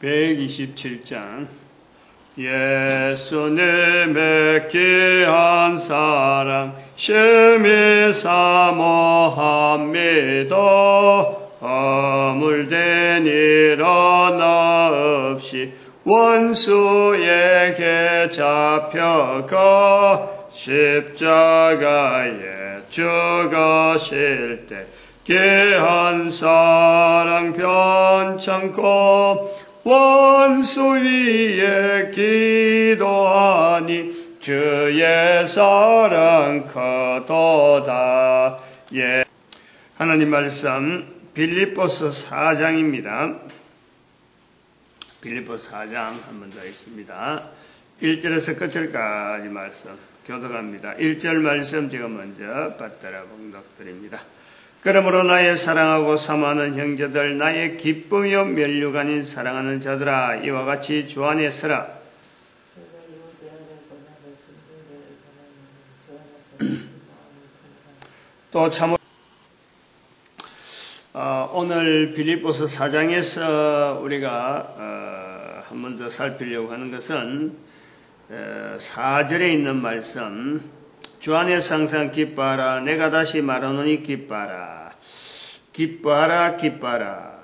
127장. 예수님의 귀한 사랑 심히 사모합니다. 허물된 일 하나 없이 원수에게 잡혀가 십자가에 죽으실 때 귀한 사랑 변창고 원수 위에 기도하니 주의 사랑 크도다. 예. 하나님 말씀 빌립보서 4장입니다. 빌립보서 4장 한 번 더 읽습니다. 1절에서 끝절까지 말씀 교독합니다. 1절 말씀 제가 먼저 받들어 봉독드립니다. 그러므로 나의 사랑하고 사모하는 형제들, 나의 기쁨이요 면류가 아닌 사랑하는 자들아, 이와 같이 주 안에 서라. 또 참으로 오늘 빌립보서 4장에서 우리가 한 번 더 살피려고 하는 것은 4절에 있는 말씀, 주 안에서 항상 기뻐하라. 내가 다시 말하노니 기뻐하라. 기뻐하라, 기뻐하라.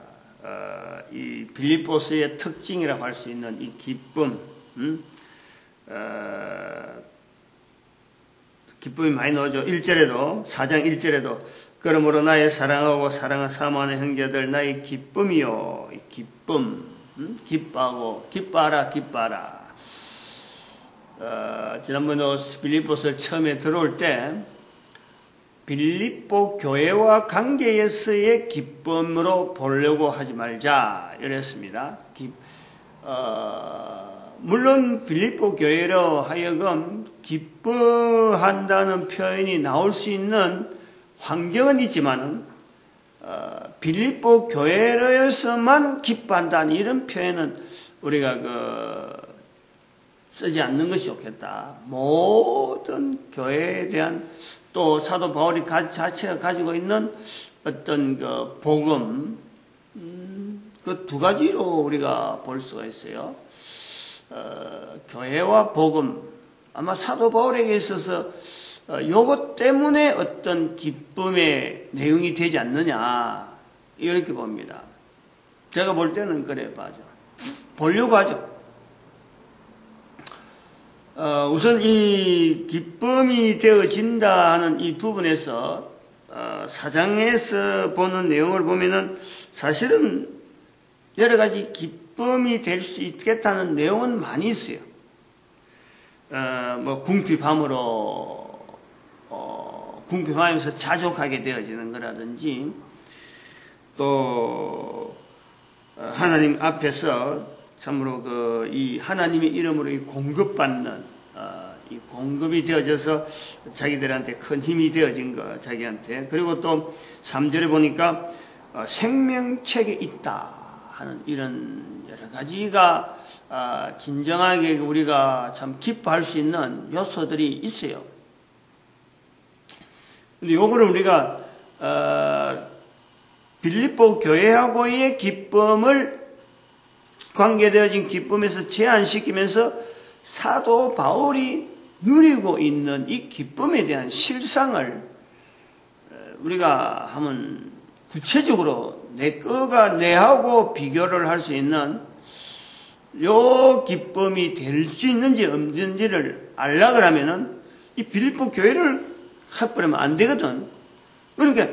이 빌립보서의 특징이라고 할 수 있는 이 기쁨, 기쁨이 많이 나오죠. 1절에도, 4장 1절에도, 그러므로 나의 사랑하고 사모하는 형제들, 나의 기쁨이요. 기쁨, 기뻐하고, 기뻐하라, 기뻐하라. 지난번에 빌립보서 처음에 들어올 때 빌립보 교회와 관계에서의 기쁨으로 보려고 하지 말자 이랬습니다. 물론 빌립보 교회로 하여금 기뻐한다는 표현이 나올 수 있는 환경은 있지만은 빌립보 교회로서만 기뻐한다는 이런 표현은 우리가 쓰지 않는 것이 좋겠다. 모든 교회에 대한 또 사도 바울이 자체가 가지고 있는 어떤 복음, 그 두 가지로 우리가 볼 수가 있어요. 교회와 복음. 아마 사도 바울에게 있어서 요것 때문에 어떤 기쁨의 내용이 되지 않느냐 이렇게 봅니다. 제가 볼 때는 그래 봐죠. 보려고 하죠. 우선 이 기쁨이 되어진다 하는 이 부분에서 4장에서 보는 내용을 보면은 사실은 여러 가지 기쁨이 될 수 있겠다는 내용은 많이 있어요. 궁핍함으로 궁핍하면서 자족하게 되어지는 거라든지 또 하나님 앞에서 참으로 이 하나님의 이름으로 이 공급받는 이 공급이 되어져서 자기들한테 큰 힘이 되어진 거 자기한테. 그리고 또 3절에 보니까 생명책에 있다 하는 이런 여러 가지가 진정하게 우리가 참 기뻐할 수 있는 요소들이 있어요. 근데 요거를 우리가 빌립보 교회하고의 기쁨을 관계되어진 기쁨에서 제한시키면서 사도 바울이 누리고 있는 이 기쁨에 대한 실상을 우리가 한번 구체적으로 내 거가 내하고 비교를 할 수 있는 요 기쁨이 될 수 있는지 없는지를 알려고 하면은 이 빌립보 교회를 해버리면 안 되거든. 그러니까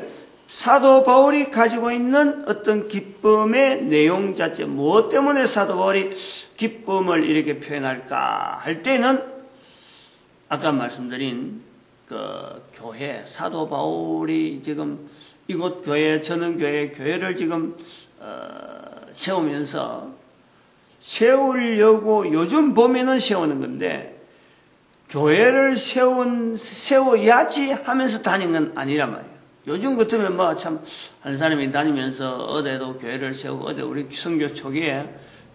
사도 바울이 가지고 있는 어떤 기쁨의 내용 자체, 무엇 때문에 사도 바울이 기쁨을 이렇게 표현할까 할 때는 아까 말씀드린 교회, 사도 바울이 지금 이곳 교회, 저는 교회를 지금 세우면서 세우려고 요즘 보면은 세우는 건데 교회를 세워야지 하면서 다니는 건 아니란 말이에요. 요즘 같으면 한 사람이 다니면서 어디도 교회를 세우고 어디 우리 선교 초기에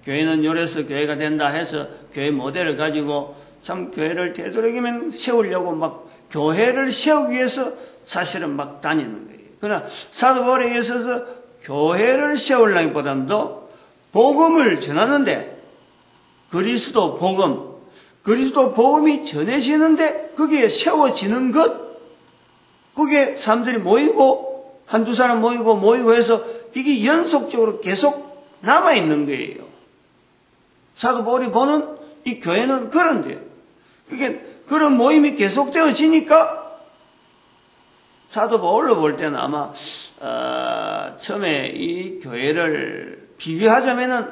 교회는 요래서 교회가 된다 해서 교회 모델을 가지고 참 교회를 되도록이면 세우려고 교회를 세우기 위해서 사실은 다니는 거예요. 그러나 사도 바울에게 있어서 교회를 세우려기보다도 복음을 전하는데 그리스도 복음이 전해지는데 거기에 세워지는 것, 거기에 사람들이 모이고 한두 사람 모이고 해서 이게 연속적으로 계속 남아있는 거예요. 사도 바울이 보는 이 교회는 그런데 그게 그런 모임이 계속되어지니까 사도 바울로 볼 때는 아마 처음에 이 교회를 비교하자면은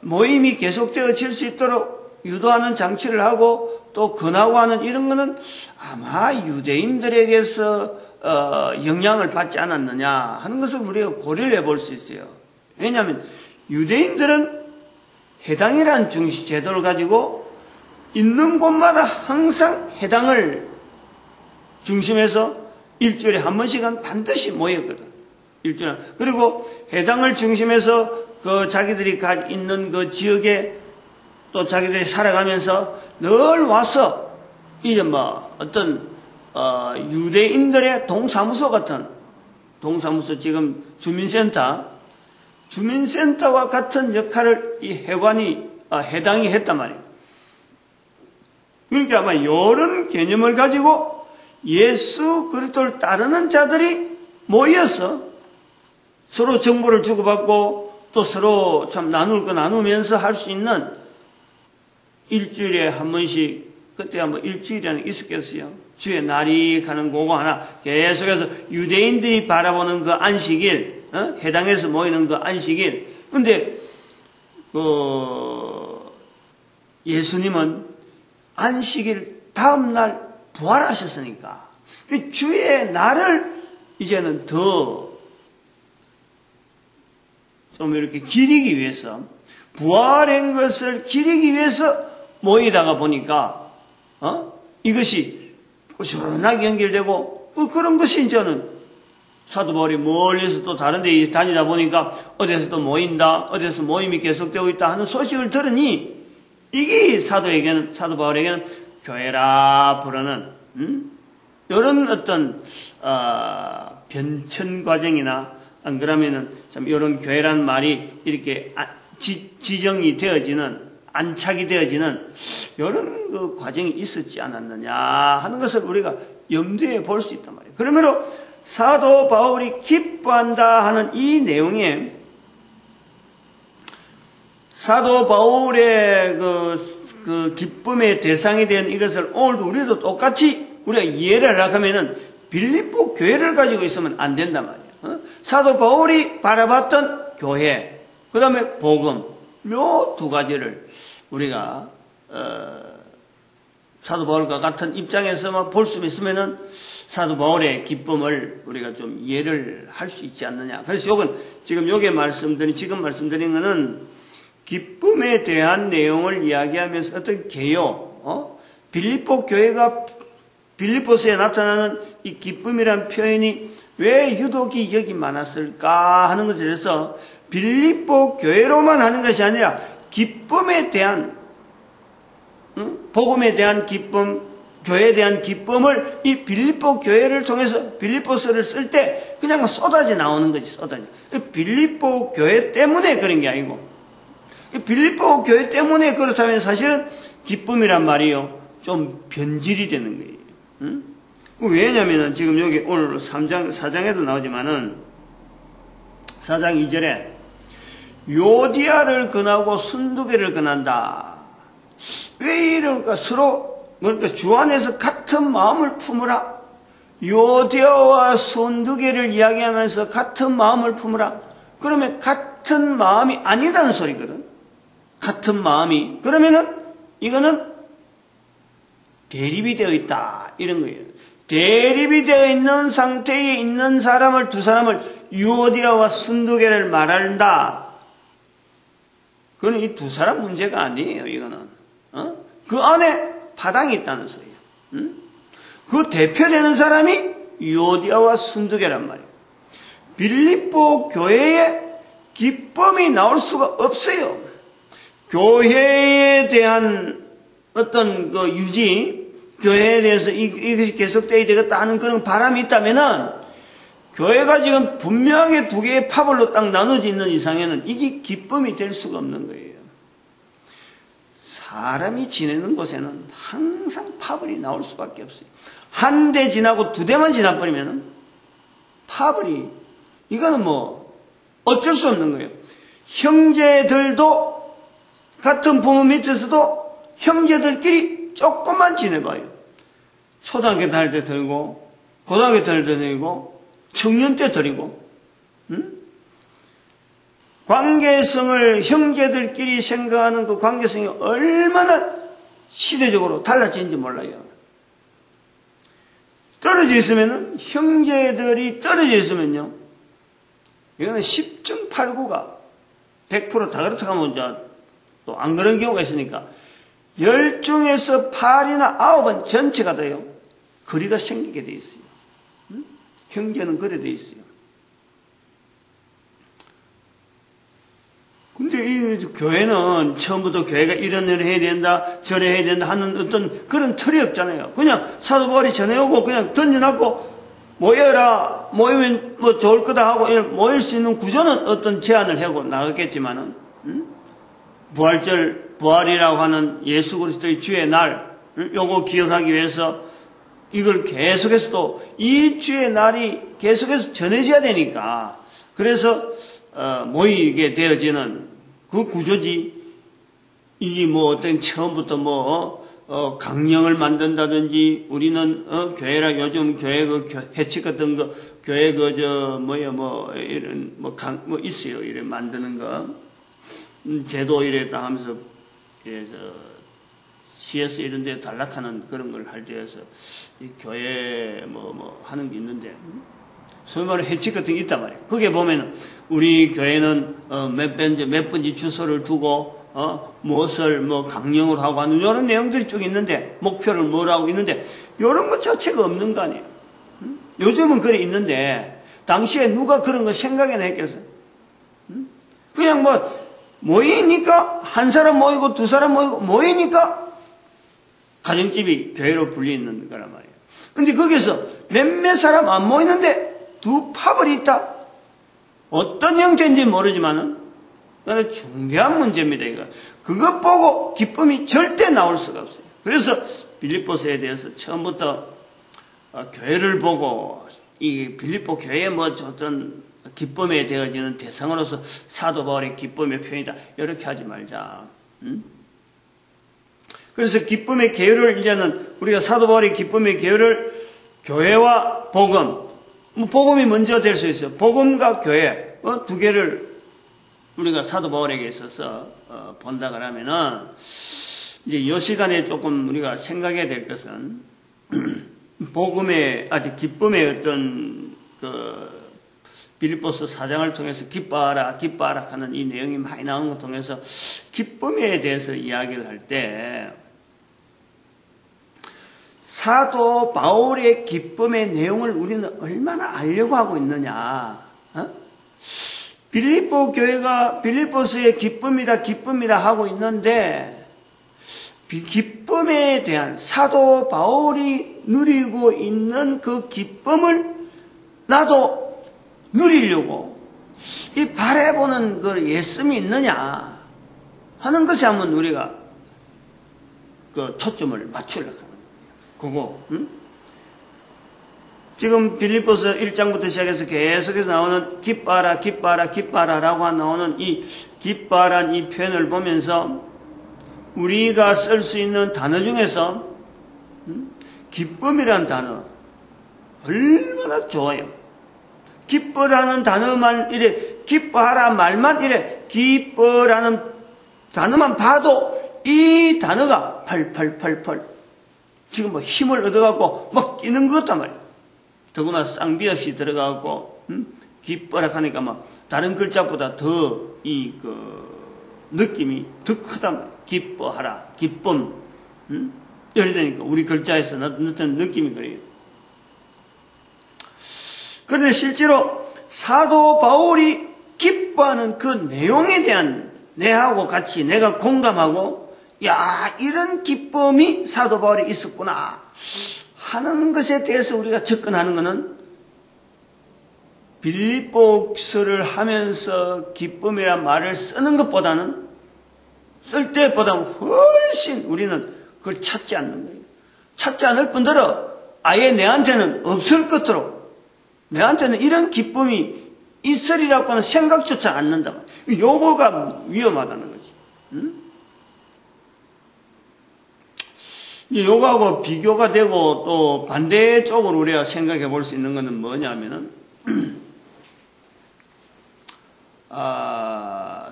모임이 계속되어질 수 있도록 유도하는 장치를 하고 또 권하고 하는 이런 거는 아마 유대인들에게서 영향을 받지 않았느냐 하는 것을 우리가 고려를 해볼 수 있어요. 왜냐하면 유대인들은 해당이라는 중시 제도를 가지고 있는 곳마다 항상 해당을 중심해서 일주일에 한 번씩은 반드시 모였거든. 일주일에. 그리고 해당을 중심해서 그 자기들이 있는 그 지역에 또 자기들이 살아가면서 늘 와서 이제 뭐 어떤 유대인들의 동사무소 같은 동사무소 지금 주민센터와 같은 역할을 이 해당이 했단 말이에요. 그러니까 아마 이런 개념을 가지고 예수 그리스도를 따르는 자들이 모여서 서로 정보를 주고받고 또 서로 참 나눌 거 나누면서 할 수 있는 일주일에 한 번씩 그때야 뭐 일주일에는 있었겠어요. 주의 날이 가는 그거 하나 계속해서 유대인들이 바라보는 그 안식일, 해당에서 모이는 그 안식일. 근데 예수님은 안식일 다음 날 부활하셨으니까 그 주의 날을 이제는 더 좀 이렇게 기리기 위해서 부활한 것을 기리기 위해서 모이다가 보니까 이것이 꾸준하게 연결되고 그런 것이 이제는 사도 바울이 멀리서 또 다른 데 다니다 보니까 어디서 또 모인다, 어디서 모임이 계속되고 있다 하는 소식을 들으니 이게 사도 바울에게는 교회라 부르는 이런 어떤 변천 과정이나 안 그러면은 참 이런 교회란 말이 이렇게 지정이 되어지는 안착이 되어지는 이런 그 과정이 있었지 않았느냐 하는 것을 우리가 염두에 볼 수 있단 말이에요. 그러므로 사도 바울이 기뻐한다 하는 이 내용에 사도 바울의 그 기쁨의 대상이 된 이것을 오늘도 우리도 똑같이 우리가 이해를 하려면은 빌립보 교회를 가지고 있으면 안 된단 말이에요. 사도 바울이 바라봤던 교회, 그 다음에 복음, 요 두 가지를 우리가 사도 바울과 같은 입장에서만 볼 수 있으면은 사도 바울의 기쁨을 우리가 좀 이해를 할 수 있지 않느냐. 그래서 지금 지금 말씀드린 거는 기쁨에 대한 내용을 이야기하면서 어떤 개요, 빌립보 교회가 빌립보서에 나타나는 이 기쁨이란 표현이 왜 유독이 여기 많았을까 하는 것에 대해서 빌립보 교회로만 하는 것이 아니라 기쁨에 대한 복음에 대한 기쁨, 교회에 대한 기쁨을 이 빌립보 교회를 통해서 빌립보서를 쓸 때 그냥 막 쏟아져 나오는 거지. 쏟아져. 빌립보 교회 때문에 그런 게 아니고 빌립보 교회 때문에 그렇다면 사실은 기쁨이란 말이요 좀 변질이 되는 거예요. 왜냐면은 지금 여기 오늘 4장에도 나오지만은 4장 2절에 요디아를 권하고 순두개를 권한다. 왜 이럴까? 서로 주 안에서 같은 마음을 품으라. 요디아와 순두개를 이야기하면서 같은 마음을 품으라. 그러면 같은 마음이 아니라는 소리거든. 같은 마음이. 그러면은 이거는 대립이 되어 있다. 이런 거예요. 대립이 되어 있는 상태에 있는 두 사람을 유오디아와 순두개를 말한다. 그건 이 두 사람 문제가 아니에요, 이거는. 그 안에 파당이 있다는 소리예요. 그 대표되는 사람이 유오디아와 순두개란 말이에요. 빌립보 교회에 기쁨이 나올 수가 없어요. 교회에 대한 어떤 그 유지, 교회에 대해서 이것이 계속되어야 되겠다 하는 그런 바람이 있다면은 교회가 지금 분명하게 두 개의 파벌로 딱 나눠져 있는 이상에는 이게 기쁨이 될 수가 없는 거예요. 사람이 지내는 곳에는 항상 파벌이 나올 수밖에 없어요. 한 대 지나고 두 대만 지나버리면 파벌이, 이거는 뭐 어쩔 수 없는 거예요. 형제들도 같은 부모 밑에서도 형제들끼리 조금만 지내봐요. 초등학교 다닐 때 들고, 고등학교 다닐 때 들고, 청년 때 들이고, 관계성을 형제들끼리 생각하는 그 관계성이 얼마나 시대적으로 달라진지 몰라요. 떨어져 있으면은, 형제들이 떨어져 있으면요, 이거는 10중 8구가 100% 다 그렇다고 하면 이제 또 안 그런 경우가 있으니까 10중에서 8이나 9은 전체가 다요, 거리가 생기게 돼 있어요. 형제는 그래 돼 있어요. 근데 이 교회는 처음부터 교회가 이런 일을 해야 된다, 저래 해야 된다 하는 어떤 그런 틀이 없잖아요. 그냥 사도 바울이 전해오고 그냥 던져놨고 모여라, 모이면 뭐 좋을 거다 하고 모일 수 있는 구조는 어떤 제안을 하고 나갔겠지만은, 부활이라고 하는 예수 그리스도의 주의 날, 요거 기억하기 위해서 이걸 계속해서 또 이 주의 날이 계속해서 전해져야 되니까, 그래서 모이게 되어지는 그 구조지. 이게 뭐 어떤 처음부터 강령을 만든다든지, 우리는 교회라 요즘 교회 해치 같은 거 교회 이런 있어요. 이래 만드는 거 제도 이래 다 하면서 시에서 이런 데 단락하는 그런 걸 할 때에서 이 교회 하는 게 있는데, 소위 말해 해치 같은 게 있단 말이에요. 거기에 보면은 우리 교회는 몇 번째 주소를 두고 무엇을 강령으로 하고 하는 이런 내용들이 쭉 있는데, 목표를 뭐라고 있는데, 이런 것 자체가 없는 거 아니에요. 요즘은 그래 있는데 당시에 누가 그런 거 생각이나 했겠어요? 그냥 모이니까 한 사람 모이고 두 사람 모이고 모이니까 가정집이 교회로 불리는 거란 말이에요. 근데 거기서 몇몇 사람 안 모이는데 두 파벌이 있다. 어떤 형태인지 모르지만은 그건 중대한 문제입니다. 이거. 그것 보고 기쁨이 절대 나올 수가 없어요. 그래서 빌립보서에 대해서 처음부터 교회를 보고 이 빌립보 교회의 어떤 기쁨에 되어지는 대상으로서 사도 바울의 기쁨의 표현이다, 이렇게 하지 말자. 그래서 기쁨의 계율을, 이제는 우리가 사도 바울의 기쁨의 계율을 교회와 복음, 복음이 먼저 될 수 있어요. 복음과 교회 두 개를 우리가 사도 바울에게 있어서 본다 그러면은, 이제 이 시간에 조금 우리가 생각해야 될 것은 복음의 아주 기쁨의 어떤 빌립보서 4장을 통해서 기뻐하라 하는 이 내용이 많이 나오는 걸 통해서 기쁨에 대해서 이야기를 할 때, 사도 바울의 기쁨의 내용을 우리는 얼마나 알려고 하고 있느냐. 빌립보 교회가 빌립보서의 기쁨이다 하고 있는데, 기쁨에 대한 사도 바울이 누리고 있는 그 기쁨을 나도 누리려고 이 바라보는 그 예씀이 있느냐 하는 것에 한번 우리가 그 초점을 맞추려고 하는 거고, 지금 빌립보서 1장부터 시작해서 계속해서 나오는 기뻐하라라고 나오는 이 기뻐하라는 이 표현을 보면서 우리가 쓸 수 있는 단어 중에서 기쁨이라는 단어 얼마나 좋아요. 기뻐라는 단어만 이래, 기뻐하라 말만 이래, 기뻐라는 단어만 봐도 이 단어가 펄펄펄펄 지금 힘을 얻어갖고 막 뛰는 것 같단 말이에요. 더구나 쌍비 없이 들어가고 기뻐라 하니까 다른 글자보다 더 느낌이 더 크단 말이에요. 기뻐하라, 기쁨, 이래 되니까 우리 글자에서 나타나는 느낌이 그래요. 그런데 실제로 사도 바울이 기뻐하는 그 내용에 대한 내하고 같이 내가 공감하고, 야, 이런 기쁨이 사도 바울이 있었구나 하는 것에 대해서 우리가 접근하는 것은 빌립보서를 하면서 기쁨이란 말을 쓰는 것보다는 쓸 때보다는 훨씬 우리는 그걸 찾지 않는 거예요. 찾지 않을 뿐더러 아예 내한테는 없을 것으로 내한테는 이런 기쁨이 있으리라고는 생각조차 않는다. 요거가 위험하다는 거지. 응? 요거하고 비교가 되고 또 반대쪽으로 우리가 생각해 볼 수 있는 것은 뭐냐면은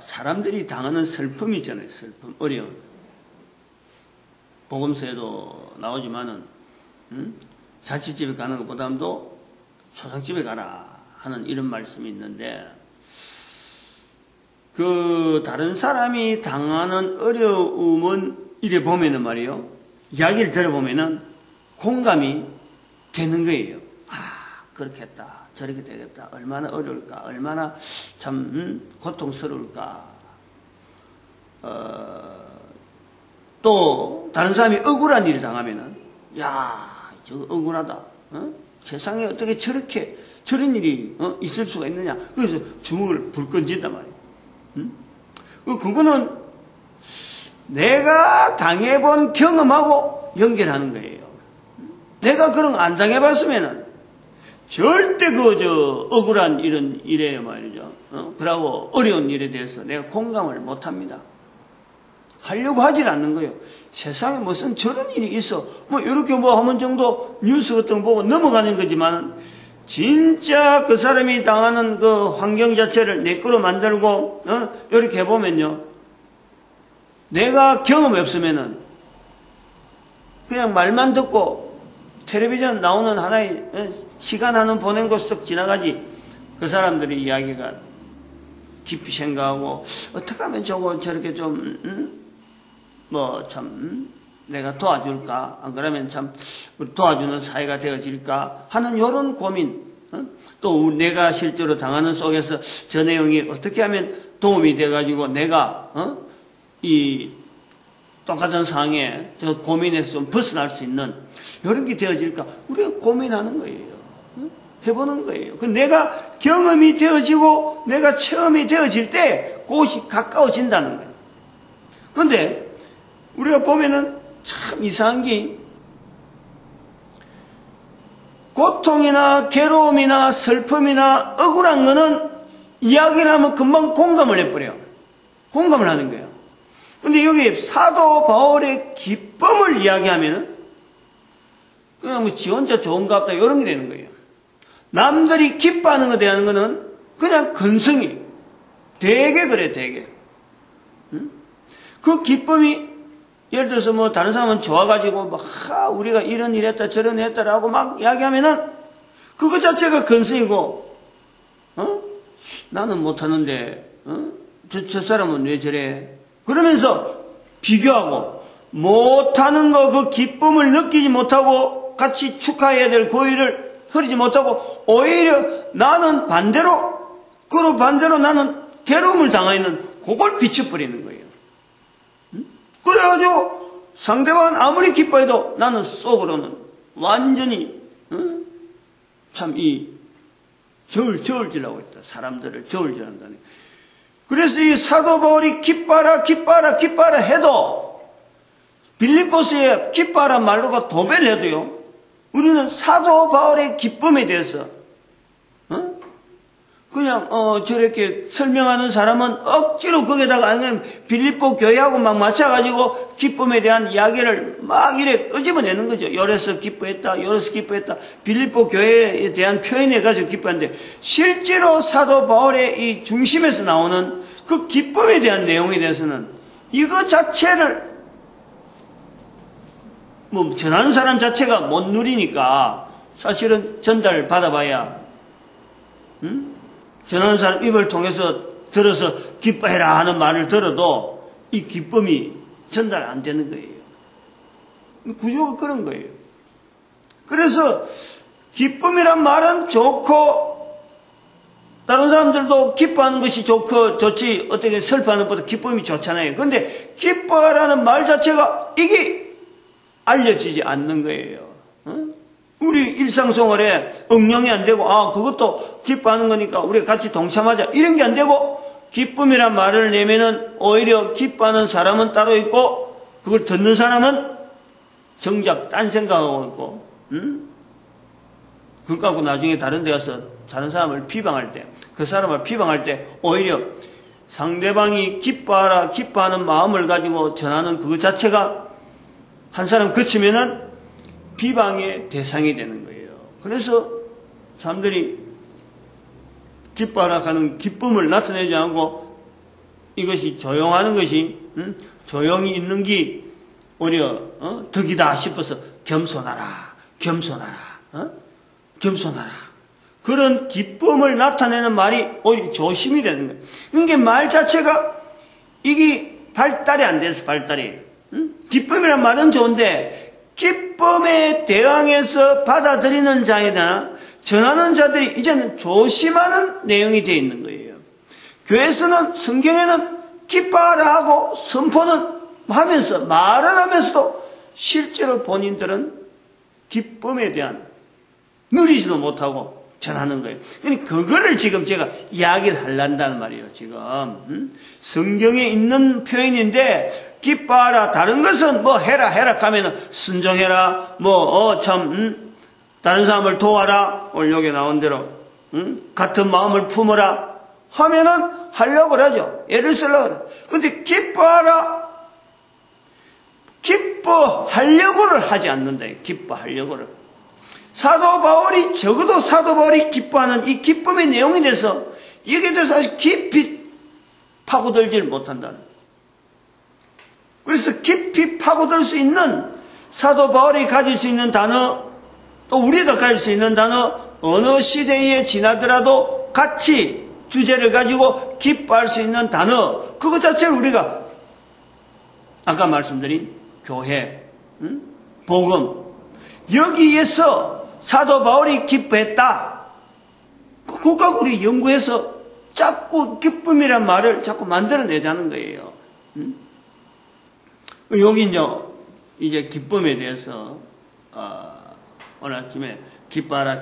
사람들이 당하는 슬픔이 있잖아요. 슬픔, 어려움. 복음서에도 나오지만은 잔치집에 가는 것보다도 초상집에 가라 하는 이런 말씀이 있는데 그 다른 사람이 당하는 어려움은 이래 보면은 말이요. 이야기를 들어보면은 공감이 되는 거예요. 그렇겠다. 저렇게 되겠다. 얼마나 어려울까. 얼마나 참 고통스러울까. 또 다른 사람이 억울한 일을 당하면은 저거 억울하다. 세상에 어떻게 저런 일이 있을 수가 있느냐. 그래서 주먹을 불끈 쥔단 말이에요. 그거는 내가 당해본 경험하고 연결하는 거예요. 내가 그런 거 안 당해봤으면은 절대 억울한 이런 일에 말이죠. 그러고 어려운 일에 대해서 내가 공감을 못 합니다. 하려고 하질 않는 거예요. 세상에 무슨 저런 일이 있어. 이렇게 하면 정도 뉴스 같은 거 보고 넘어가는 거지만, 진짜 그 사람이 당하는 그 환경 자체를 내 거로 만들고, 이렇게 해보면요. 내가 경험이 없으면은, 그냥 말만 듣고, 텔레비전 나오는 하나의 시간 하나 보낸 거 쓱 지나가지. 그 사람들의 이야기가 깊이 생각하고 어떻게 하면 저렇게 좀 내가 도와줄까? 안 그러면 참 도와주는 사회가 되어질까? 하는 이런 고민. 또 내가 실제로 당하는 속에서 저 내용이 어떻게 하면 도움이 돼가지고 내가 이 똑같은 상황에 저 고민에서 좀 벗어날 수 있는 이런 게 되어질까? 우리가 고민하는 거예요. 해보는 거예요. 내가 경험이 되어지고 내가 체험이 되어질 때 그것이 가까워진다는 거예요. 그런데 우리가 보면은 참 이상한 게 고통이나 괴로움이나 슬픔이나 억울한 거는 이야기를 하면 금방 공감을 해버려요. 공감을 하는 거예요. 근데 여기 사도 바울의 기쁨을 이야기하면은 그냥 지 혼자 좋은가 보다 이런 게 되는 거예요. 남들이 기뻐하는 것에 대한 거는 그냥 근성이 되게 그래, 되게. 그 기쁨이 예를 들어서 다른 사람은 좋아가지고 우리가 이런 일 했다 저런 일 했다라고 막 이야기하면은 그거 자체가 근성이고 나는 못하는데 저 사람은 왜 저래 그러면서 비교하고 못하는 거 그 기쁨을 느끼지 못하고 같이 축하해야 될 그 일을 흐리지 못하고 오히려 나는 반대로 나는 괴로움을 당하는 그걸 비춰버리는 거예요. 그래가지고 상대방은 아무리 기뻐해도 나는 속으로는 완전히 참 이 저울질하고 있다. 사람들을 저울질한다네. 그래서 이 사도 바울이 기뻐하라 해도 빌립보서에 기뻐하라 말로가 도배를 해도요. 우리는 사도 바울의 기쁨에 대해서 그냥 저렇게 설명하는 사람은 억지로 거기다가 아니면 빌립보 교회하고 막 맞춰가지고 기쁨에 대한 이야기를 막 이래 끄집어내는 거죠. 요래서 기뻐했다. 빌립보 교회에 대한 표현해가지고 기뻐하는데 실제로 사도 바울의 이 중심에서 나오는 그 기쁨에 대한 내용에 대해서는 이거 자체를 전하는 사람 자체가 못 누리니까 사실은 전달 받아봐야 전하는 사람 입을 통해서 들어서 기뻐해라 하는 말을 들어도 이 기쁨이 전달 안 되는 거예요. 구조가 그런 거예요. 그래서 기쁨이란 말은 좋고 다른 사람들도 기뻐하는 것이 좋지 어떻게 슬퍼하는 것보다 기쁨이 좋잖아요. 그런데 기뻐하라는 말 자체가 이게 알려지지 않는 거예요. 우리 일상생활에 응용이 안 되고, 그것도 기뻐하는 거니까 우리가 같이 동참하자. 이런 게 안 되고, 기쁨이란 말을 내면은 오히려 기뻐하는 사람은 따로 있고, 그걸 듣는 사람은 정작 딴 생각하고 있고, 그걸 갖고 나중에 다른 데 가서 다른 사람을 비방할 때, 그 사람을 비방할 때 오히려 상대방이 기뻐하라, 기뻐하는 마음을 가지고 전하는 그것 자체가 한 사람 그치면은 비방의 대상이 되는 거예요. 그래서 사람들이 기뻐하라 하는 기쁨을 나타내지 않고 이것이 조용하는 것이 조용히 있는 게 오히려 덕이다 싶어서 겸손하라, 겸손하라, 겸손하라. 그런 기쁨을 나타내는 말이 오히려 조심이 되는 거예요. 그러니까 말 자체가 이게 발달이 안 돼서 발달이. 기쁨이란 말은 좋은데 기쁨에 대항해서 받아들이는 자이나 전하는 자들이 이제는 조심하는 내용이 되어 있는 거예요. 교회에서는 성경에는 기뻐하라 하고 선포는 하면서 말을 하면서도 실제로 본인들은 기쁨에 대한 누리지도 못하고 전하는 거예요. 그러니까 그거를 지금 제가 이야기를 하려한다는 말이에요. 지금 성경에 있는 표현인데 기뻐하라. 다른 것은 뭐 해라 하면은 순종해라. 다른 사람을 도와라. 오늘 여기 나온 대로 같은 마음을 품어라 하면은 하려고 하죠. 예를 쓰려고 그래. 근데 기뻐하려고를 하지 않는다. 기뻐하려고를. 적어도 사도 바울이 기뻐하는 이 기쁨의 내용에 대해서 여기에 대해서 아주 깊이 파고들지를 못한다는. 그래서 깊이 파고들 수 있는 사도 바울이 가질 수 있는 단어, 또 우리가 가질 수 있는 단어, 어느 시대에 지나더라도 같이 주제를 가지고 기뻐할 수 있는 단어, 그것 자체를 우리가 아까 말씀드린 교회, 복음, 여기에서 사도 바울이 기뻐했다. 그거 우리 연구해서 자꾸 기쁨이란 말을 자꾸 만들어내자는 거예요. 여기 이제 기쁨에 대해서 오늘 아침에 기뻐하라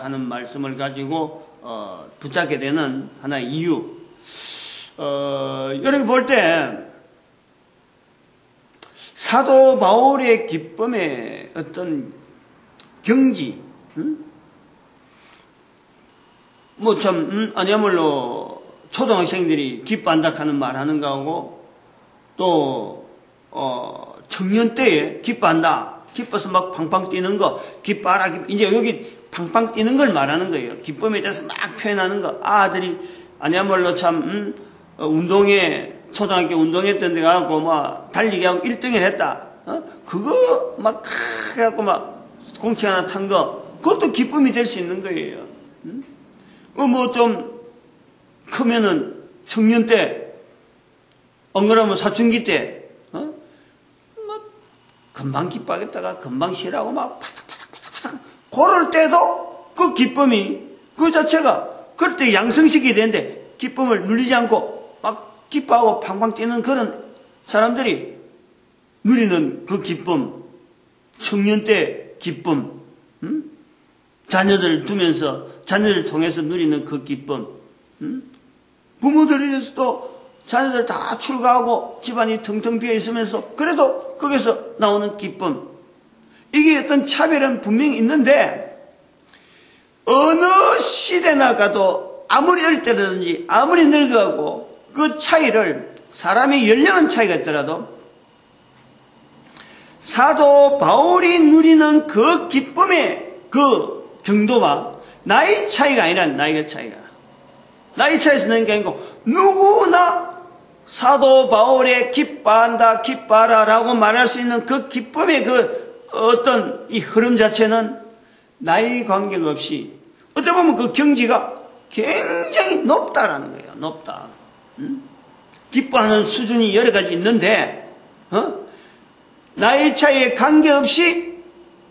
하는 말씀을 가지고 붙잡게 되는 하나의 이유. 여기 볼 때 사도 바울의 기쁨의 어떤 경지, 아니야말로 초등학생들이 기뻐한다 하는 말 하는 거하고 또 청년 때에 기뻐한다, 기뻐서 막 팡팡 뛰는 거, 기뻐하라, 이제 여기 팡팡 뛰는 걸 말하는 거예요. 기쁨에 대해서 막 표현하는 거. 아들이 아니야말로 초등학교 운동했던 데 가고 막 달리기 하고 1등을 했다. 그거 막 해갖고 막 공치 하나 탄 거, 그것도 기쁨이 될 수 있는 거예요. 좀 크면은 청년 때, 엉그라면 사춘기 때, 금방 기뻐하겠다가 금방 싫어하고 막 파닥파닥 그럴 때도 그 기쁨이 그 자체가 그럴 때 양성시키게 되는데 기쁨을 누리지 않고 막 기뻐하고 팡팡 뛰는 그런 사람들이 누리는 그 기쁨, 청년 때 기쁨, 자녀들을 두면서 자녀를 통해서 누리는 그 기쁨, 부모들에서도 자녀들 다 출가하고 집안이 텅텅 비어 있으면서 그래도 거기서 나오는 기쁨, 이게 어떤 차별은 분명히 있는데 어느 시대나 가도 아무리 어릴 때라든지 아무리 늙어가고 그 차이를, 사람의 연령은 차이가 있더라도 사도 바울이 누리는 그 기쁨의 그 정도와 나이 차이가 아니라 나이 차이에서 나는 게 아니고 누구나 사도 바울의 기뻐한다, 기뻐하라라고 말할 수 있는 그 기쁨의 그 어떤 이 흐름 자체는 나이 관계가 없이 어떻게 보면 그 경지가 굉장히 높다라는 거예요. 높다. 기뻐하는 수준이 여러 가지 있는데 나이 차이에 관계없이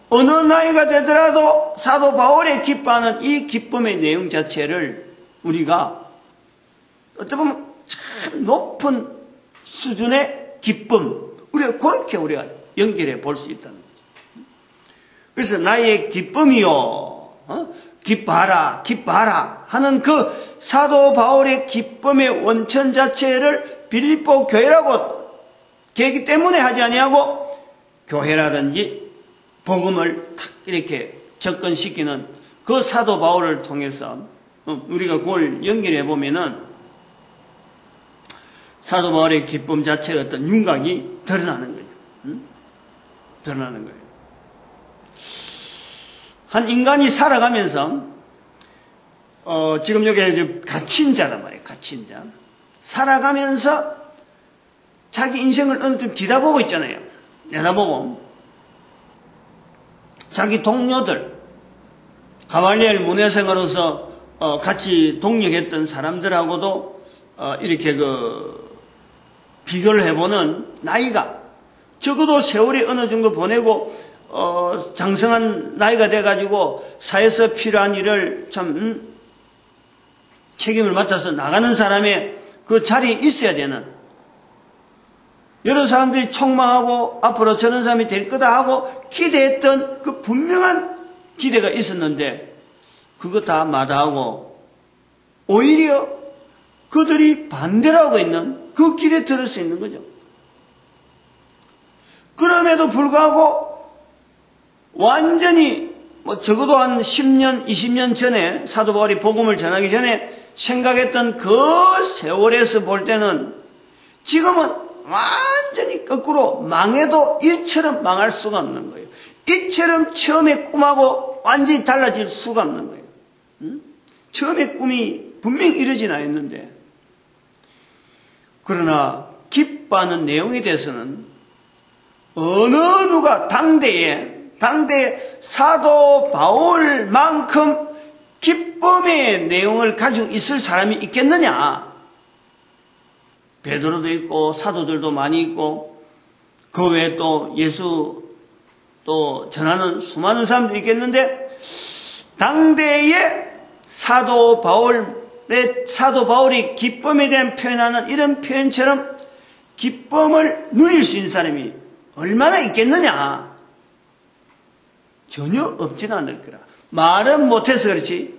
어느 나이가 되더라도 사도 바울의 기뻐하는 이 기쁨의 내용 자체를 우리가 어떻게 보면 참 높은 수준의 기쁨, 우리가 그렇게 우리가 연결해 볼 수 있다는 거죠. 그래서 나의 기쁨이요, 기뻐하라, 기뻐하라 하는 그 사도 바울의 기쁨의 원천 자체를 빌립보 교회라고 계기 때문에 하지 아니하고 교회라든지 복음을 탁 이렇게 접근시키는 그 사도 바울을 통해서 우리가 그걸 연결해 보면은 사도 바울의 기쁨 자체의 어떤 윤곽이 드러나는 거죠. 드러나는 거예요. 한 인간이 살아가면서 지금 여기 갇힌자란 말이에요. 갇힌자. 살아가면서 자기 인생을 어느 정도 뒤다보고 있잖아요. 내다보고 자기 동료들, 가말리엘 문해생으로서 같이 동역했던 사람들하고도 이렇게 비교를 해보는 나이가 적어도 세월이 어느 정도 보내고 장성한 나이가 돼가지고 사회에서 필요한 일을 참 책임을 맡아서 나가는 사람의 그 자리에 있어야 되는, 여러 사람들이 촉망하고 앞으로 저런 사람이 될 거다 하고 기대했던 그 분명한 기대가 있었는데 그거 다 마다하고 오히려 그들이 반대를 하고 있는 그 길에 들을 수 있는 거죠. 그럼에도 불구하고 완전히 적어도 한 10년, 20년 전에 사도 바울이 복음을 전하기 전에 생각했던 그 세월에서 볼 때는 지금은 완전히 거꾸로 망해도 이처럼 망할 수가 없는 거예요. 이처럼 처음의 꿈하고 완전히 달라질 수가 없는 거예요. 처음의 꿈이 분명히 이루어진 않았는데, 그러나 기뻐하는 내용에 대해서는 어느 누가 당대에 사도 바울만큼 기쁨의 내용을 가지고 있을 사람이 있겠느냐? 베드로도 있고 사도들도 많이 있고 그 외에 또 예수 또 전하는 수많은 사람들이 있겠는데, 당대에 사도 바울이 기쁨에 대한 표현하는 이런 표현처럼 기쁨을 누릴 수 있는 사람이 얼마나 있겠느냐? 전혀 없지는 않을 거라. 말은 못해서 그렇지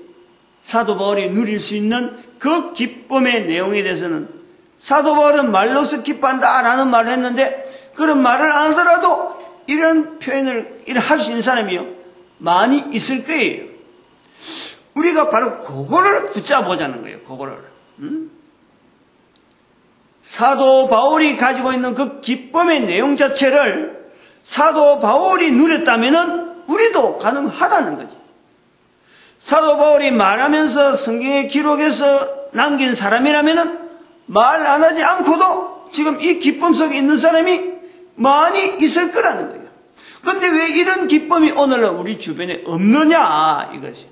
사도 바울이 누릴 수 있는 그 기쁨의 내용에 대해서는 사도 바울은 말로서 기뻐한다라는 말을 했는데, 그런 말을 안 하더라도 이런 표현을 할 수 있는 사람이요 많이 있을 거예요. 우리가 바로 그거를 붙잡아보자는 거예요. 그거를. 사도 바울이 가지고 있는 그 기쁨의 내용 자체를 사도 바울이 누렸다면은 우리도 가능하다는 거지. 사도 바울이 말하면서 성경의 기록에서 남긴 사람이라면은 말 안 하지 않고도 지금 이 기쁨 속에 있는 사람이 많이 있을 거라는 거예요. 그런데 왜 이런 기쁨이 오늘날 우리 주변에 없느냐 이것이.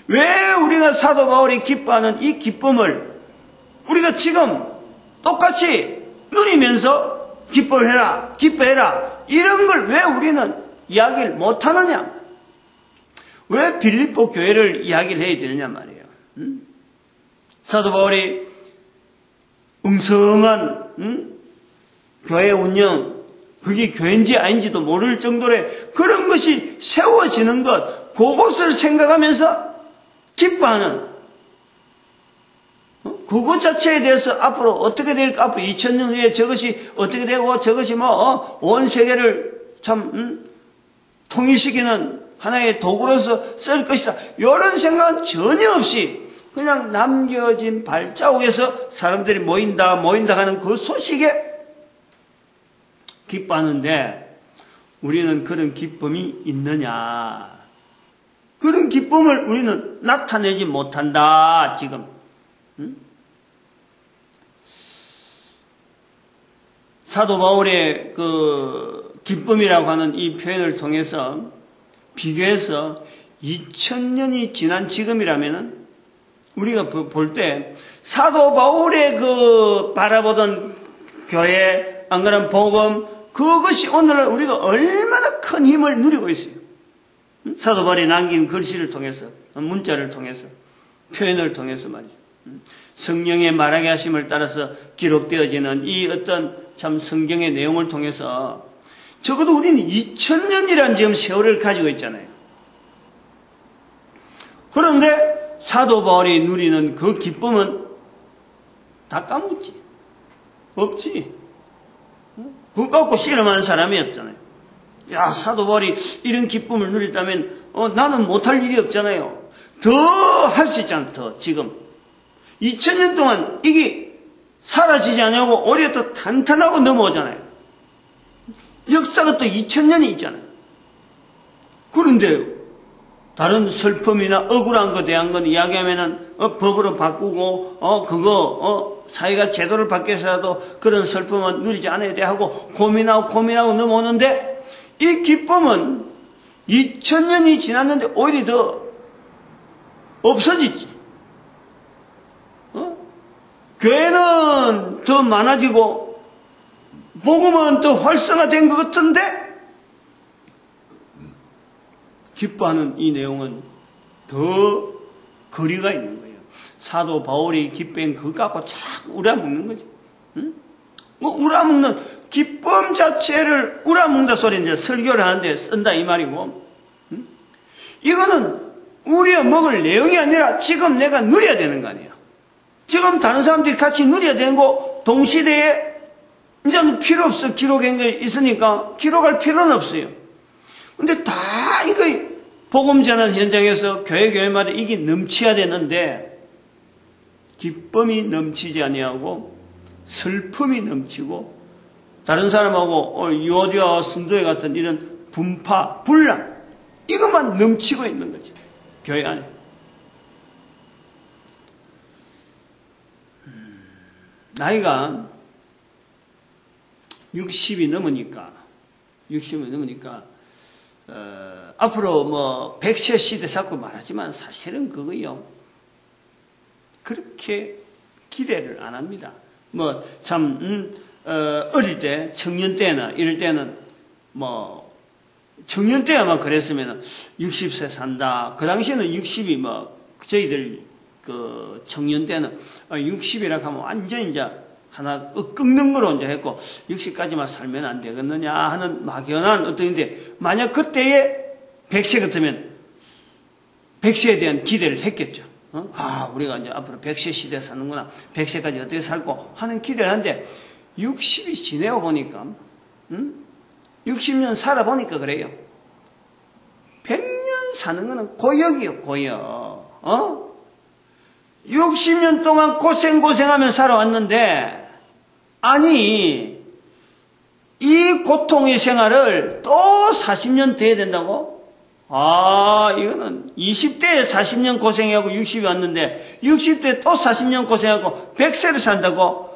왜 우리가 사도 바울이 기뻐하는 이 기쁨을 우리가 지금 똑같이 누리면서 기뻐해라 이런 걸 왜 우리는 이야기를 못하느냐? 왜 빌립보 교회를 이야기를 해야 되느냐 말이에요. 사도 바울이 웅성한 교회 운영, 그게 교회인지 아닌지도 모를 정도의 그런 것이 세워지는 것, 그것을 생각하면서 기뻐하는, 그것 자체에 대해서 앞으로 어떻게 될까, 앞으로 2000년 후에 저것이 어떻게 되고 저것이 온 세계를 참 통일시키는 하나의 도구로서 쓸 것이다, 이런 생각은 전혀 없이 그냥 남겨진 발자국에서 사람들이 모인다 하는 그 소식에 기뻐하는데, 우리는 그런 기쁨이 있느냐? 그런 기쁨을 우리는 나타내지 못한다 지금. 사도 바울의 그 기쁨이라고 하는 이 표현을 통해서 비교해서 2000년이 지난 지금이라면은 우리가 볼 때 사도 바울의 그 바라보던 교회, 안 그런 복음, 그것이 오늘날 우리가 얼마나 큰 힘을 누리고 있어요. 사도 바울이 남긴 글씨를 통해서, 문자를 통해서, 표현을 통해서 말이죠. 성령의 말하게 하심을 따라서 기록되어지는 이 어떤 참 성경의 내용을 통해서 적어도 우리는 2000년이라는 지금 세월을 가지고 있잖아요. 그런데 사도 바울이 누리는 그 기쁨은 다 까먹었지. 없지. 그거 갖고 씨름하는 사람이 없잖아요. 야, 사도 바울이 이런 기쁨을 누렸다면 나는 못할 일이 없잖아요. 더 할 수 있잖아. 더 지금 2000년 동안 이게 사라지지 않냐고 오히려 더 탄탄하고 넘어오잖아요. 역사가 또 2000년이 있잖아요. 그런데 다른 슬픔이나 억울한 것에 대한 건 이야기하면은 법으로 바꾸고 그거 사회가 제도를 바뀌어서라도 그런 슬픔은 누리지 않아야 돼 하고 고민하고 넘어오는데, 이 기쁨은 2000년이 지났는데 오히려 더 없어지지. 교회는 더 많아지고 복음은 더 활성화된 것 같은데 기뻐하는 이 내용은 더 거리가 있는 거예요. 사도 바울이 기뻐한 그거 갖고 자꾸 우라먹는 거지. 응? 우라먹는 기쁨 자체를 우라먹는다 소리 이제 설교를 하는데 쓴다 이 말이고, 응? 이거는 우리가 먹을 내용이 아니라 지금 내가 누려야 되는 거 아니에요. 지금 다른 사람들이 같이 누려야 되는 거, 동시대에 이제는 필요 없어. 기록한 게 있으니까 기록할 필요는 없어요. 근데 다 이거 복음 전하는 현장에서 교회마다 이게 넘쳐야 되는데 기쁨이 넘치지 아니하고 슬픔이 넘치고 다른 사람하고 유오디아와 순도에 같은 이런 분파, 분란 이것만 넘치고 있는 거죠. 교회 안에. 나이가 60이 넘으니까 앞으로 뭐 100세 시대 자꾸 말하지만 사실은 그거요 그렇게 기대를 안 합니다. 뭐 참 어릴 때 청년 때나 이럴 때는 뭐 청년 때 아마 그랬으면 60세 산다. 그 당시에는 60이 뭐 저희들 그 청년 때는 60이라 하면 완전 이제 하나 꺾는 거로 이제 했고 60까지만 살면 안 되겠느냐 하는 막연한 어떤인데, 만약 그때에 100세 같으면 100세에 대한 기대를 했겠죠. 우리가 이제 앞으로 100세 시대 사는구나. 100세까지 어떻게 살고 하는 기대를 하는데 60이 지내어 보니까 60년 살아보니까 그래요. 100년 사는 거는 고역이요, 고역. 60년 동안 고생하며 살아왔는데, 아니, 이 고통의 생활을 또 40년 돼야 된다고? 이거는 20대에 40년 고생하고 60이 왔는데, 60대에 또 40년 고생하고 100세를 산다고?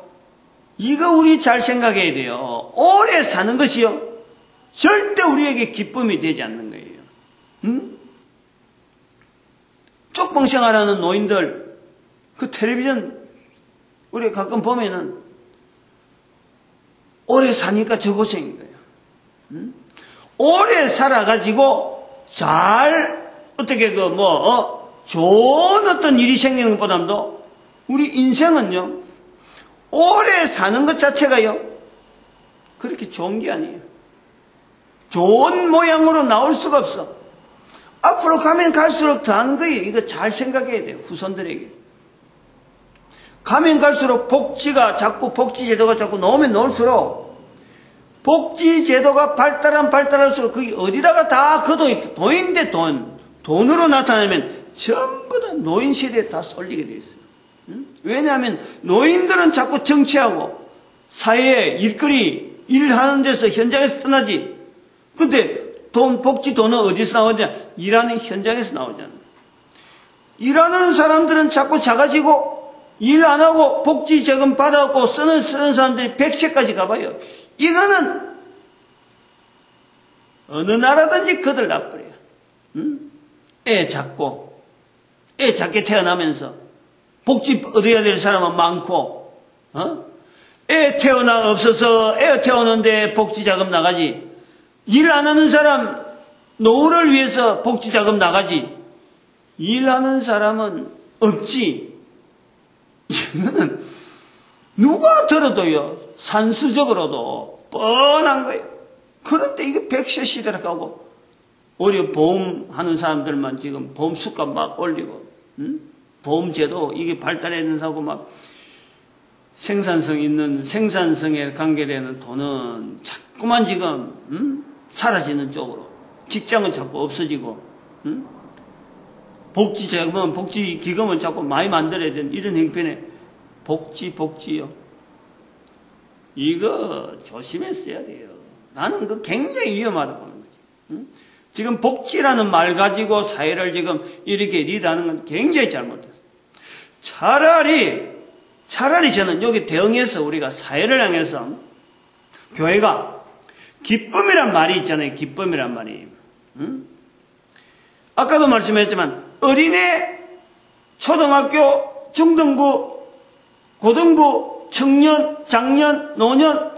이거 우리 잘 생각해야 돼요. 오래 사는 것이요, 절대 우리에게 기쁨이 되지 않는 거예요. 쪽방 생활하는 노인들, 그 텔레비전 우리 가끔 보면은 오래 사니까 저 고생인 거예요. 오래 살아가지고 잘 어떻게 좋은 어떤 일이 생기는 것보다도 우리 인생은요 오래 사는 것 자체가요 그렇게 좋은 게 아니에요. 좋은 모양으로 나올 수가 없어. 앞으로 가면 갈수록 더하는 거예요. 이거 잘 생각해야 돼요. 후손들에게. 가면 갈수록 복지제도가 자꾸 나오면 나올수록 복지제도가 발달할수록 그게 어디다가 다 돈인데 돈으로 나타나면 전부 다 노인 세대에 다 쏠리게 되어 있어요. 왜냐하면 노인들은 자꾸 정치하고 사회에 일하는 데서 현장에서 떠나지. 근데 복지 돈은 어디서 나오냐? 일하는 현장에서 나오잖아. 일하는 사람들은 자꾸 작아지고 일 안 하고 복지자금 받아갖고 쓰는 사람들이 100세까지 가봐요. 이거는 어느 나라든지 거들 나버려요. 애 작게 태어나면서 복지 얻어야 될 사람은 많고, 애 없어서 애 태우는데 복지자금 나가지. 일 안 하는 사람, 노후를 위해서 복지자금 나가지. 일하는 사람은 없지. 이거는 누가 들어도요, 산수적으로도 뻔한 거예요. 그런데 이게 100세 시대라고 하고, 오히려 보험하는 사람들만 지금 보험 수가 막 올리고, 보험제도 이게 발달했는사고 막 생산성 있는 생산성에 관계되는 돈은 자꾸만 지금 사라지는 쪽으로, 직장은 자꾸 없어지고, 복지자금은 복지기금은 자꾸 많이 만들어야 되는 이런 형편에 복지요. 이거 조심했어야 돼요. 나는 그 굉장히 위험하다고 보는 거지. 지금 복지라는 말 가지고 사회를 지금 이렇게 리드하는 건 굉장히 잘못됐어요. 차라리 저는 여기 대응해서 우리가 사회를 향해서 교회가 기쁨이란 말이 있잖아요. 기쁨이란 말이. 아까도 말씀했지만 어린애, 초등학교, 중등부, 고등부, 청년, 장년, 노년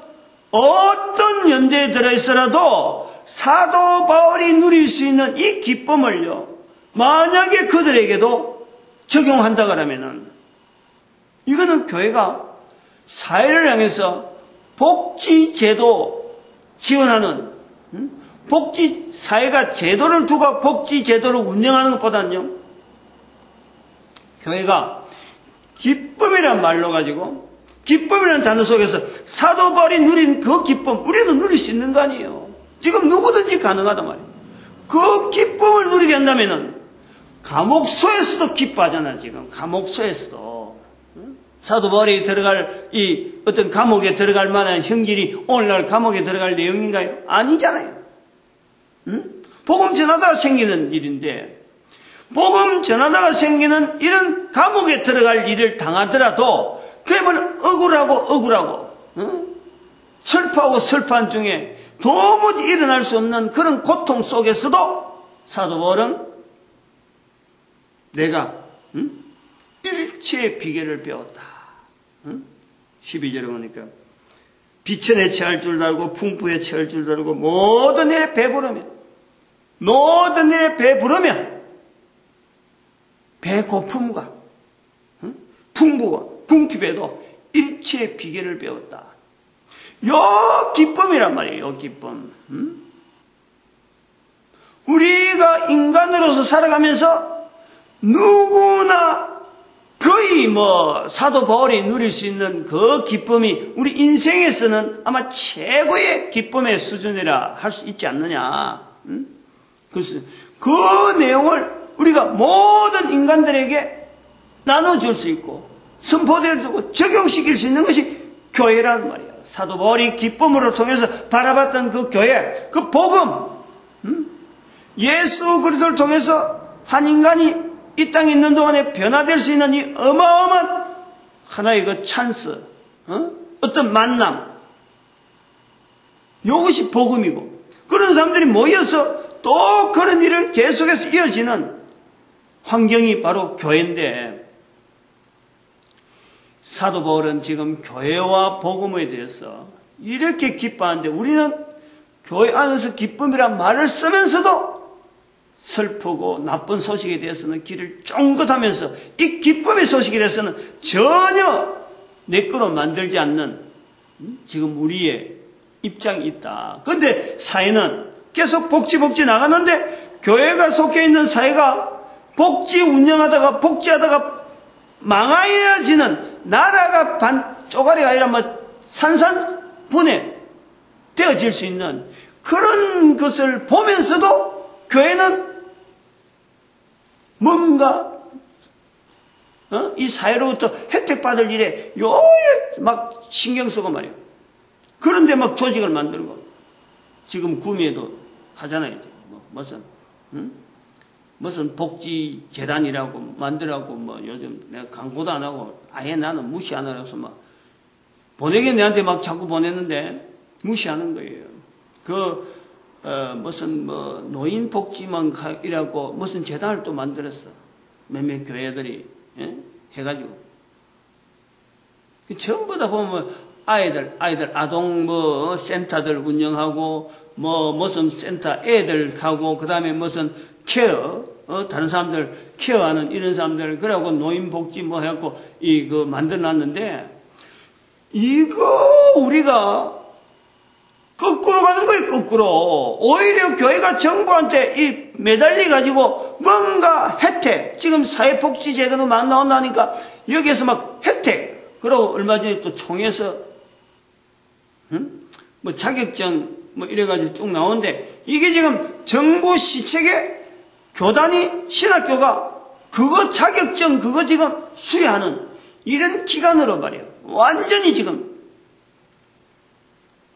어떤 연대에 들어있어라도 사도 바울이 누릴 수 있는 이 기쁨을요, 만약에 그들에게도 적용한다 그러면은 이거는 교회가 사회를 향해서 복지제도 지원하는, 사회가 제도를 두고 복지제도를 운영하는 것보다는요, 교회가 기쁨이란 말로 가지고, 기쁨이라는 단어 속에서 사도 바울이 누린 그 기쁨, 우리도 누릴 수 있는 거 아니에요. 지금 누구든지 가능하단 말이에요. 그 기쁨을 누리게 한다면은, 감옥소에서도 기뻐하잖아, 지금. 감옥소에서도. 사도 바울이 들어갈, 어떤 감옥에 들어갈 만한 형질이 오늘날 감옥에 들어갈 내용인가요? 아니잖아요. 복음 전하다가 생기는 일인데, 복음 전하다가 생기는 이런 감옥에 들어갈 일을 당하더라도, 그야말로 억울하고, 슬퍼하고 슬퍼한 중에 도무지 일어날 수 없는 그런 고통 속에서도 사도 바울은 내가 일체의 비결을 배웠다. 12절에 보니까 비천에 체할 줄 알고 풍부에 체할 줄 알고 모든 일에 배부르면 배고픔과 풍부와 궁핍에도 일체의 비결을 배웠다. 요 기쁨이란 말이에요. 요 기쁨. 우리가 인간으로서 살아가면서 누구나 거의 사도 바울이 누릴 수 있는 그 기쁨이 우리 인생에서는 아마 최고의 기쁨의 수준이라 할 수 있지 않느냐. 그래서 그 내용을 우리가 모든 인간들에게 나눠줄 수 있고 선포되고 적용시킬 수 있는 것이 교회라는 말이야. 사도 바울이 기쁨으로 통해서 바라봤던 그 교회, 그 복음, 예수 그리스도를 통해서 한 인간이 이 땅에 있는 동안에 변화될 수 있는 이 어마어마한 하나의 그 찬스, 어떤 만남, 이것이 복음이고, 그런 사람들이 모여서 또 그런 일을 계속해서 이어지는 환경이 바로 교회인데, 사도 바울은 지금 교회와 복음에 대해서 이렇게 기뻐하는데, 우리는 교회 안에서 기쁨이란 말을 쓰면서도 슬프고 나쁜 소식에 대해서는 귀를 쫑긋하면서 이 기쁨의 소식에 대해서는 전혀 내 거로 만들지 않는 지금 우리의 입장이 있다. 그런데 사회는 계속 복지 나가는데, 교회가 속해 있는 사회가 복지 운영하다가 복지하다가 망하여지는, 나라가 쪼가리가 아니라 산산분해 되어질 수 있는 그런 것을 보면서도 교회는 뭔가 이 사회로부터 혜택받을 일에 요에 막 신경 쓰고 말이에요. 그런데 막 조직을 만들고, 지금 구미에도 하잖아요. 무슨 복지재단이라고 만들라고 요즘 내가 광고도 안 하고 아예 나는 무시 안 하려서 보내게 내한테 막 자꾸 보냈는데 무시하는 거예요. 노인복지망이라고 무슨 재단을 또 만들었어. 몇몇 교회들이, 해가지고. 전부 다 보면 아이들, 아동 센터들 운영하고, 무슨 센터 애들 가고, 그 다음에 무슨 케어, 다른 사람들 케어하는 이런 사람들, 그래갖고 노인복지 해갖고, 만들어놨는데, 이거 우리가 거꾸로 가는 거예요, 거꾸로. 오히려 교회가 정부한테 매달려 가지고 뭔가 혜택, 지금 사회복지제도는 막 나온다니까 여기에서 막 혜택. 그리고 얼마 전에 또 총회에서 뭐 자격증 뭐 이래가지고 쭉 나오는데 이게 지금 정부 시책에 교단이 신학교가 그거 자격증 그거 지금 수여하는 이런 기관으로 말이에요. 완전히 지금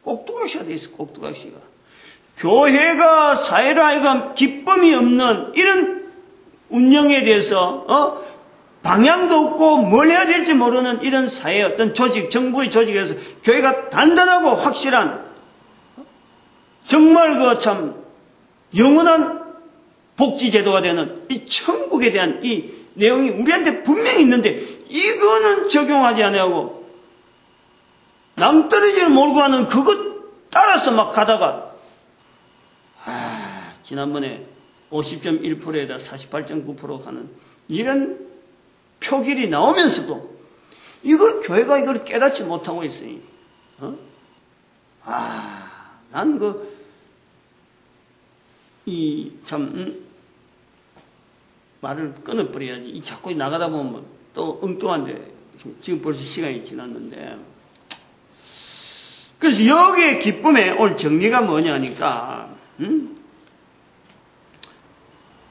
꼭두각시가 돼 있어. 꼭두각시가. 교회가 사회로 하여금 기쁨이 없는 이런 운영에 대해서 방향도 없고 뭘 해야 될지 모르는 이런 사회의 어떤 조직, 정부의 조직에서 교회가 단단하고 확실한 정말 그 참 영원한 복지제도가 되는 이 천국에 대한 이 내용이 우리한테 분명히 있는데 이거는 적용하지 않냐고 낭떠러지를 몰고 가는 그것 따라서 막 가다가 지난번에 50.1%에다 48.9% 가는 이런 표결이 나오면서도 이걸 교회가 이걸 깨닫지 못하고 있으니 난 말을 끊어버려야지. 자꾸 나가다 보면 또 엉뚱한데 지금 벌써 시간이 지났는데 그래서 여기에 기쁨의 오늘 정리가 뭐냐니까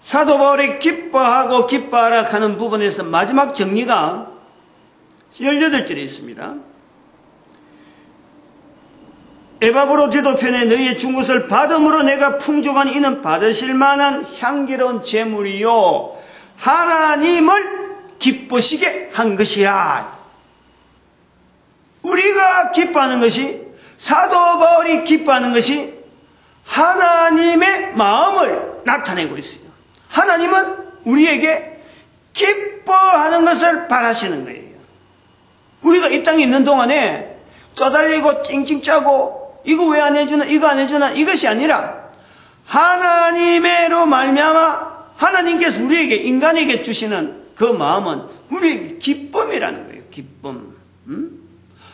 사도 바울이 기뻐하고 기뻐하라 하는 부분에서 마지막 정리가 18절에 있습니다. 에바브로디도 편에 너희의 준 것을 받음으로 내가 풍족한 이는 받으실 만한 향기로운 제물이요 하나님을 기쁘시게 한 것이야. 우리가 기뻐하는 것이 사도 바울이 기뻐하는 것이 하나님의 마음을 나타내고 있어요. 하나님은 우리에게 기뻐하는 것을 바라시는 거예요. 우리가 이 땅에 있는 동안에 쪼달리고 찡찡 짜고 이거 왜 안 해주나 이거 안 해주나 이것이 아니라 하나님의로 말미암아 하나님께서 우리에게 인간에게 주시는 그 마음은 우리에게 기쁨이라는 거예요. 기쁨.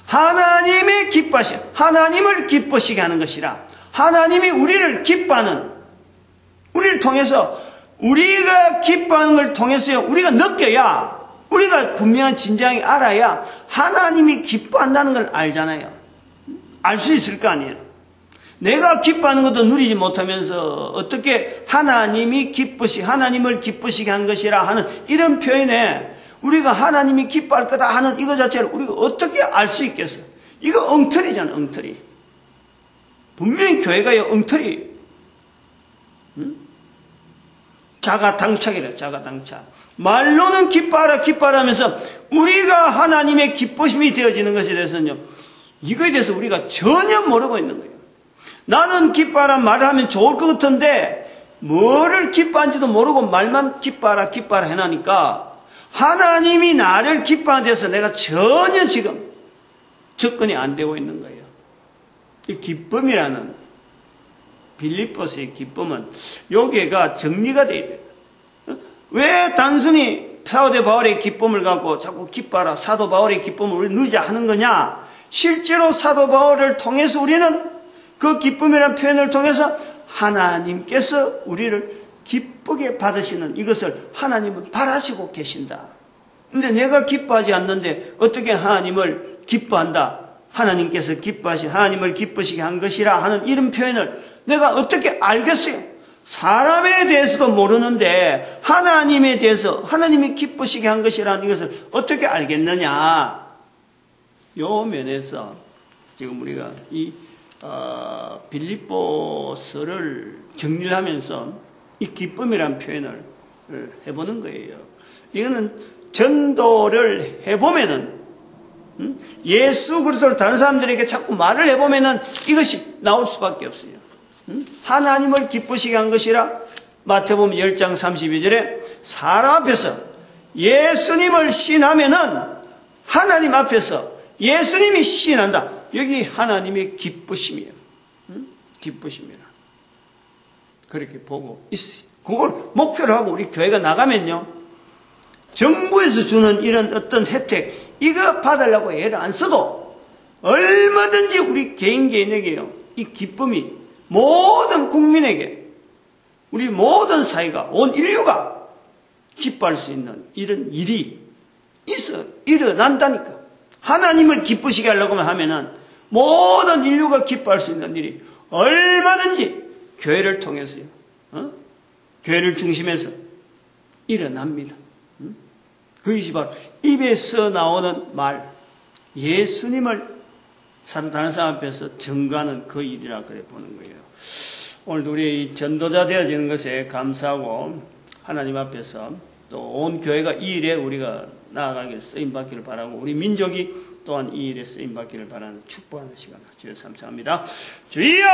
하나님의 기뻐하심, 하나님을 기쁘시게 하는 것이라 하나님이 우리를 기뻐하는 우리를 통해서 우리가 기뻐하는 걸 통해서 우리가 느껴야 우리가 분명한 진정이 알아야 하나님이 기뻐한다는 걸 알잖아요. 알 수 있을 거 아니에요. 내가 기뻐하는 것도 누리지 못하면서 어떻게 하나님을 기쁘시게 한 것이라 하는 이런 표현에 우리가 하나님이 기뻐할 거다 하는 이거 자체를 우리가 어떻게 알 수 있겠어요? 이거 엉터리잖아, 엉터리. 분명히 교회가요, 엉터리. 자가당착이래, 자가당착. 말로는 기뻐하라, 기뻐하라 하면서 우리가 하나님의 기쁘심이 되어지는 것에 대해서는요, 이거에 대해서 우리가 전혀 모르고 있는 거예요. 나는 기뻐하라 말을 하면 좋을 것 같은데, 뭐를 기뻐한지도 모르고 말만 기뻐하라, 기뻐하라 해나니까, 하나님이 나를 기뻐하는 데서 내가 전혀 지금 접근이 안 되고 있는 거예요. 이 기쁨이라는 빌립보서의 기쁨은 여기가 정리가 되어야 돼요. 왜 단순히 사도 바울의 기쁨을 갖고 자꾸 기뻐하라, 사도 바울의 기쁨을 우리 누리자 하는 거냐? 실제로 사도 바울을 통해서 우리는 그 기쁨이라는 표현을 통해서 하나님께서 우리를 기쁘게 받으시는 이것을 하나님은 바라시고 계신다. 근데 내가 기뻐하지 않는데 어떻게 하나님을 기뻐한다? 하나님께서 하나님을 기쁘시게 한 것이라 하는 이런 표현을 내가 어떻게 알겠어요? 사람에 대해서도 모르는데 하나님에 대해서 하나님이 기쁘시게 한 것이라는 이것을 어떻게 알겠느냐? 요 면에서 지금 우리가 이 빌립보서를 정리를 하면서 이 기쁨이라는 표현을 해보는 거예요. 이거는 전도를 해보면은 예수 그리스도를 다른 사람들에게 자꾸 말을 해보면은 이것이 나올 수밖에 없어요. 하나님을 기쁘시게 한 것이라 마태복음 10장 32절에 사람 앞에서 예수님을 시인하면은 하나님 앞에서 예수님이 시인한다. 여기 하나님의 기쁘심이에요. 기쁘심이라. 그렇게 보고 있어요. 그걸 목표로 하고 우리 교회가 나가면요. 정부에서 주는 이런 어떤 혜택, 이거 받으려고 애를 안 써도 얼마든지 우리 개인에게요. 이 기쁨이 모든 국민에게, 우리 모든 사회가, 온 인류가 기뻐할 수 있는 이런 일이 일어난다니까. 하나님을 기쁘시게 하려고 하면은 모든 인류가 기뻐할 수 있는 일이 얼마든지 교회를 통해서요, 교회를 중심해서 일어납니다. 그것이 바로 입에서 나오는 말, 예수님을 다른 사람 앞에서 증거하는 그 일이라 그래 보는 거예요. 오늘도 우리 전도자 되어지는 것에 감사하고 하나님 앞에서 또 온 교회가 이 일에 우리가 나아가기를 쓰임받기를 바라고, 우리 민족이 또한 이 일에 쓰임받기를 바라는 축복하는 시간 주여 감사합니다. 주여!